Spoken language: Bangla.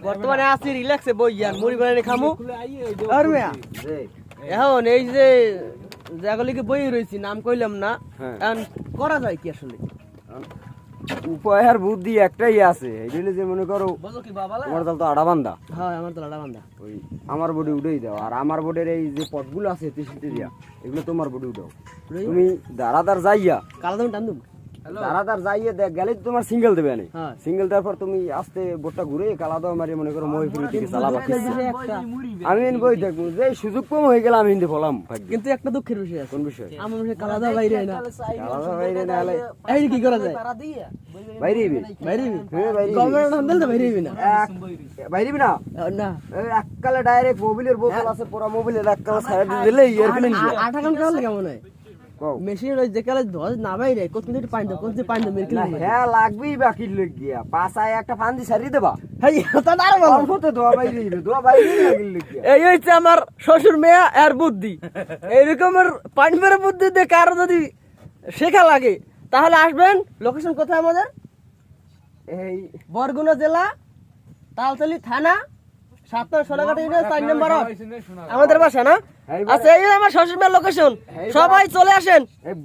বর্তমানে আছি রিল্যাক্সে বইয়ান মুড়ি বানানি খামু আর মিয়া এখন এই যে জায়গাগুলিকে বই রয়েছি নাম কইলাম না এখন করা যায় কি আসলে উপায় আর বুদ্ধি একটাই আছে এই যে মনে করো আমার দল তো আড়াবান্ধা হ্যাঁ আমার তো আড়াবান্ধা ওই আমার বডি উঠেই দাও আর আমার বডির এই যে পটগুলো আছে তিসিটিয়া এগুলো তোমার বডি উঠাও তুমি দাঁড়াদার যাইয়া কালা দাম টান দুম দাঁড়াদার যাইয়ে দেখ গেলে তোমার সিঙ্গেল দেবে না সিঙ্গেল দেওয়ার পর তুমি আস্তে বোটটা ঘুরে কালা দাও মারি মনে করো মই ফিরে দিকে চালাবা আমি বই দেখবো যে সুযোগ কম হয়ে গেল আমি হিন্দি বললাম কিন্তু একটা দুঃখের বিষয় আছে কোন বিষয় আমার মনে কালা দাও বাইরে না কালা দাও বাইরে না হলে এই কি করা যায় বাইরেবি বাইরেবি হ্যাঁ বাইরে গভর্নমেন্ট হামদল তো বাইরেবি না বাইরেবি না না এককালে ডাইরেক্ট মোবিলের বোতল আছে পুরো মোবিলের এককালে সাইড দিলে ইয়ার কিনে নিছে আটা কাম কেমন কেমন হয় মেশিন ওই যে কালে ধস না বাইরে কোথা থেকে পানি দাও কোথা থেকে পানি দাও মেরে কিনে হ্যাঁ লাগবেই বাকি লাগিয়া পাছায় একটা ফান্দি সারি দেবা হেই তা আর বল অল্পতে দোয়া বাইরে লাগিল লাগিয়া এই হইছে আমার শ্বশুর মেয়া আর বুদ্ধি এইরকমের পানি মেরে বুদ্ধি দিয়ে কারো যদি শেখা লাগে তাহলে আসবেন লোকেশন কোথায় আমাদের এই বরগুনা জেলা তালতলি থানা 7 নম্বর সোনাঘাট ইউনিয়ন 4 নম্বর আমাদের বাসা না আচ্ছা এই আমার শ্বশুর মেয়ের লোকেশন সবাই চলে আসেন এই